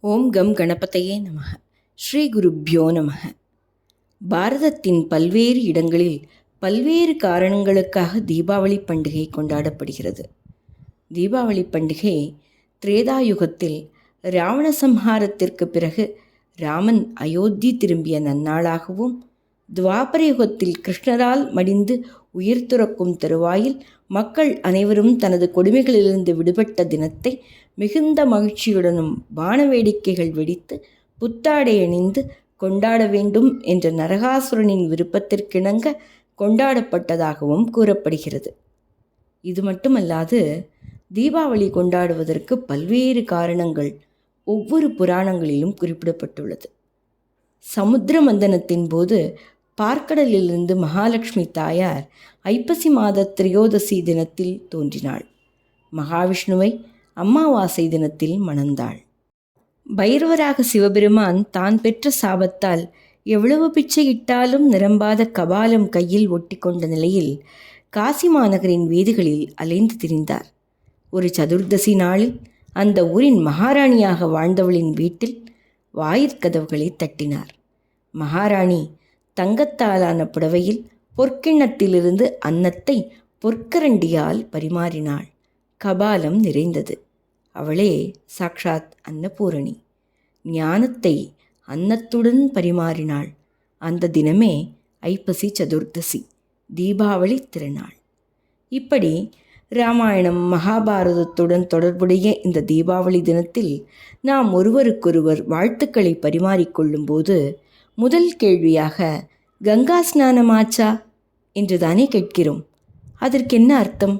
ஓம் come கணபதையே நமக. ஸ்ரீ குருப்யோ நமக. பாரதத்தின் பல்வேறு இடங்களில் பல்வேறு காரணங்களுக்காக தீபாவளி பண்டிகை கொண்டாடப்படுகிறது. தீபாவளி பண்டிகை திரேதாயுகத்தில் ராவண சம்ஹாரத்திற்கு பிறகு ராமன் அயோத்தி திரும்பிய நன்னாளாகவும், துவாபர யுகத்தில் கிருஷ்ணரால் மடிந்து உயிர் துறக்கும் தருவாயில் மக்கள் அனைவரும் தனது கொடுமைகளிலிருந்து விடுபட்ட தினத்தை மிகுந்த மகிழ்ச்சியுடனும் வான வேடிக்கைகள் வெடித்து புத்தாடை அணிந்து கொண்டாட வேண்டும் என்ற நரகாசுரனின் விருப்பத்திற்கிணங்க கொண்டாடப்பட்டதாகவும் கூறப்படுகிறது. இது மட்டுமல்லாது தீபாவளி கொண்டாடுவதற்கு பல்வேறு காரணங்கள் ஒவ்வொரு புராணங்களிலும் குறிப்பிடப்பட்டுள்ளது. சமுத்திர மந்தனத்தின் போது பார்க்கடலிலிருந்து மகாலட்சுமி தாயார் ஐப்பசி மாத திரையோதசி தினத்தில் தோன்றினாள். மகாவிஷ்ணுவை அமாவாசை தினத்தில் மணந்தாள். பைரவராக சிவபெருமான் தான் பெற்ற சாபத்தால் எவ்வளவு பிச்சையிட்டாலும் நிரம்பாத கபாலம் கையில் ஒட்டி கொண்ட நிலையில் காசி மாநகரின் வீதிகளில் அலைந்து திரிந்தார். ஒரு சதுர்தசி நாளில் அந்த ஊரின் மகாராணியாக வாழ்ந்தவளின் வீட்டில் வாயிற்கதவுகளை தட்டினார். மகாராணி தங்கத்தாலான புடவையில் பொற்கிண்ணத்திலிருந்து அன்னத்தை பொற்கரண்டியால் பரிமாறினாள். கபாலம் நிறைந்தது. அவளே சாக்ஷாத் அன்னபூரணி. ஞானத்தை அன்னத்துடன் பரிமாறினாள். அந்த தினமே ஐப்பசி சதுர்தசி, தீபாவளி திருநாள். இப்படி இராமாயணம் மகாபாரதத்துடன் தொடர்புடைய இந்த தீபாவளி தினத்தில் நாம் ஒருவருக்கொருவர் வாழ்த்துக்களை பரிமாறிக்கொள்ளும்போது முதல் கேள்வியாக கங்கா ஸ்நானமாச்சா என்று தானே கேட்கிறோம். அதற்கு என்ன அர்த்தம்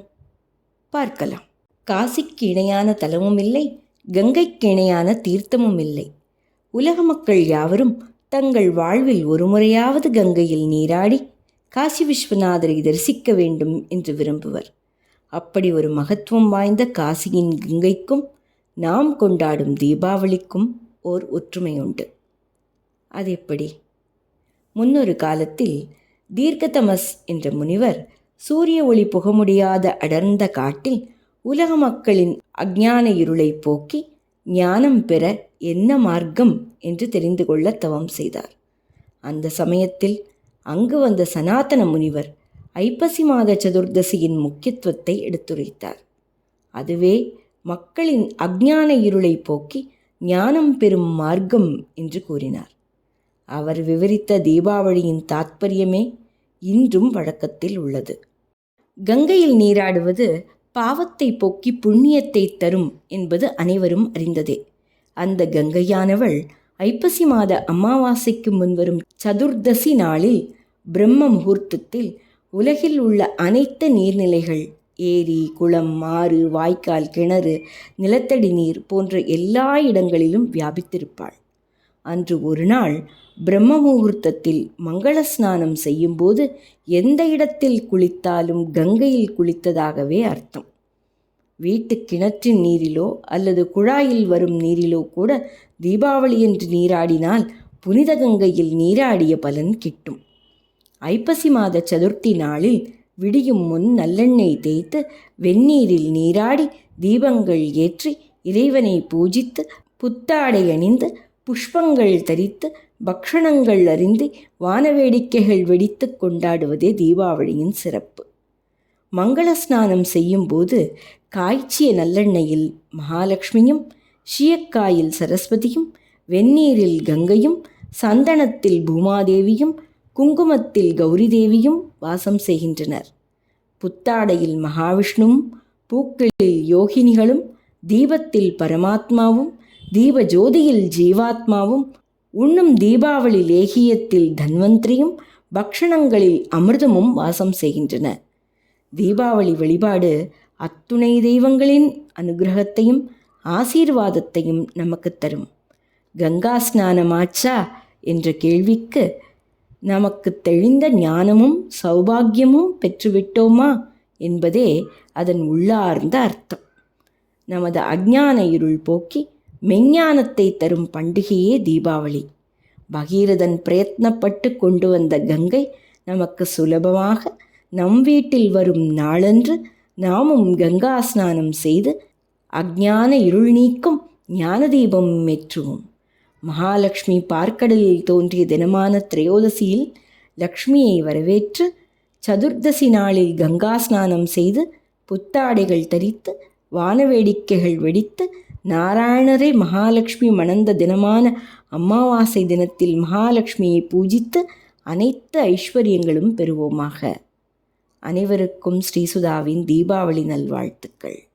பார்க்கலாம். காசிக்கு இணையான தலமும் இல்லை, கங்கைக்கு இணையான தீர்த்தமும் இல்லை. உலக மக்கள் யாவரும் தங்கள் வாழ்வில் ஒரு முறையாவது கங்கையில் நீராடி காசி விஸ்வநாதரை தரிசிக்க வேண்டும் என்று விரும்புவர். அப்படி ஒரு மகத்துவம் வாய்ந்த காசியின் கங்கைக்கும் நாம் கொண்டாடும் தீபாவளிக்கும் ஓர் ஒற்றுமை உண்டு. அது எப்படி? முன்னொரு காலத்தில் தீர்க்கதமஸ் என்ற முனிவர் சூரிய ஒளி புக முடியாத அடர்ந்த காட்டில் உலக மக்களின் அஞ்ஞான இருளை போக்கி ஞானம் பெற என்ன மார்க்கம் என்று தெரிந்து கொள்ள தவம் செய்தார். அந்த சமயத்தில் அங்கு வந்த சனாதன முனிவர் ஐப்பசி மாத சதுர்தசியின் முக்கியத்துவத்தை எடுத்துரைத்தார். அதுவே மக்களின் அஞ்ஞான இருளை போக்கி ஞானம் பெறும் மார்க்கம் என்று கூறினார். அவர் விவரித்த தீபாவளியின் தாத்பரியமே இன்றும் வழக்கத்தில் உள்ளது. கங்கையில் நீராடுவது பாவத்தை போக்கி புண்ணியத்தை தரும் என்பது அனைவரும் அறிந்ததே. அந்த கங்கையானவள் ஐப்பசி மாத அமாவாசைக்கு முன்வரும் சதுர்தசி நாளில் பிரம்ம முகூர்த்தத்தில் உலகில் உள்ள அனைத்து நீர்நிலைகள், ஏரி, குளம், ஆறு, வாய்க்கால், கிணறு, நிலத்தடி நீர் போன்ற எல்லா இடங்களிலும் வியாபித்திருப்பாள். அன்று ஒரு நாள் பிரம்ம முகூர்த்தத்தில் மங்கள ஸ்நானம் செய்யும்போது எந்த இடத்தில் குளித்தாலும் கங்கையில் குளித்ததாகவே அர்த்தம். வீட்டு கிணற்றின் நீரிலோ அல்லது குழாயில் வரும் நீரிலோ கூட தீபாவளியன்று நீராடினால் புனித கங்கையில் நீராடிய பலன் கிட்டும். ஐப்பசி மாத சதுர்த்தி நாளில் விடியும் முன் நல்லெண்ணெய் தேய்த்து வெந்நீரில் நீராடி தீபங்கள் ஏற்றி இறைவனை பூஜித்து புத்தாடை அணிந்து புஷ்பங்கள் தரித்து பக்ஷணங்கள் அறிந்து வானவேடிக்கைகள் வெடித்து கொண்டாடுவதே தீபாவளியின் சிறப்பு. மங்கள ஸ்நானம் செய்யும்போது காய்ச்சிய நல்லெண்ணெயில் மகாலட்சுமியும், ஷீயக்காயில் சரஸ்வதியும், வெந்நீரில் கங்கையும், சந்தனத்தில் பூமாதேவியும், குங்குமத்தில் கௌரி தேவியும் வாசம் செய்கின்றனர். புத்தாடையில் மகாவிஷ்ணுவும், பூக்களில் யோகினிகளும், தீபத்தில் பரமாத்மாவும், தீப ஜோதியில் ஜீவாத்மாவும், உண்ணும் தீபாவளி லேகியத்தில் தன்வந்திரியும், பக்ஷணங்களில் அமிர்தமும் வாசம் செய்கின்றன. தீபாவளி வழிபாடு அத்துணை தெய்வங்களின் அனுகிரகத்தையும் ஆசீர்வாதத்தையும் நமக்கு தரும். கங்கா ஸ்நானமாச்சா என்ற கேள்விக்கு நமக்கு தெளிந்த ஞானமும் சௌபாகியமும் பெற்றுவிட்டோமா என்பதே அதன் உள்ளார்ந்த அர்த்தம். நமது அஞ்ஞான இருள் போக்கி மெஞ்ஞானத்தை தரும் பண்டிகையே தீபாவளி. பகீரதன் பிரயத்னப்பட்டு கொண்டு வந்த கங்கை நமக்கு சுலபமாக நம் வீட்டில் வரும் நாளன்று நாமும் கங்கா ஸ்நானம் செய்து அஞ்ஞான இருள் நீக்கும் ஞான தீபம் ஏற்றுவோம். மகாலட்சுமி பார்க்கடலில் தோன்றிய தினமான திரையோதசியில் லக்ஷ்மியை வரவேற்று, சதுர்தசி நாளில் கங்கா ஸ்நானம் செய்து, புத்தாடைகள் தரித்து, வானவேடிக்கைகள் வெடித்து, நாராயணரை மகாலட்சுமி மணந்த தினமான அமாவாசை தினத்தில் மகாலட்சுமியை பூஜித்து அனைத்து ஐஸ்வர்யங்களும் பெறுவோமாக. அனைவருக்கும் ஸ்ரீசுதாவின் தீபாவளி நல்வாழ்த்துக்கள்.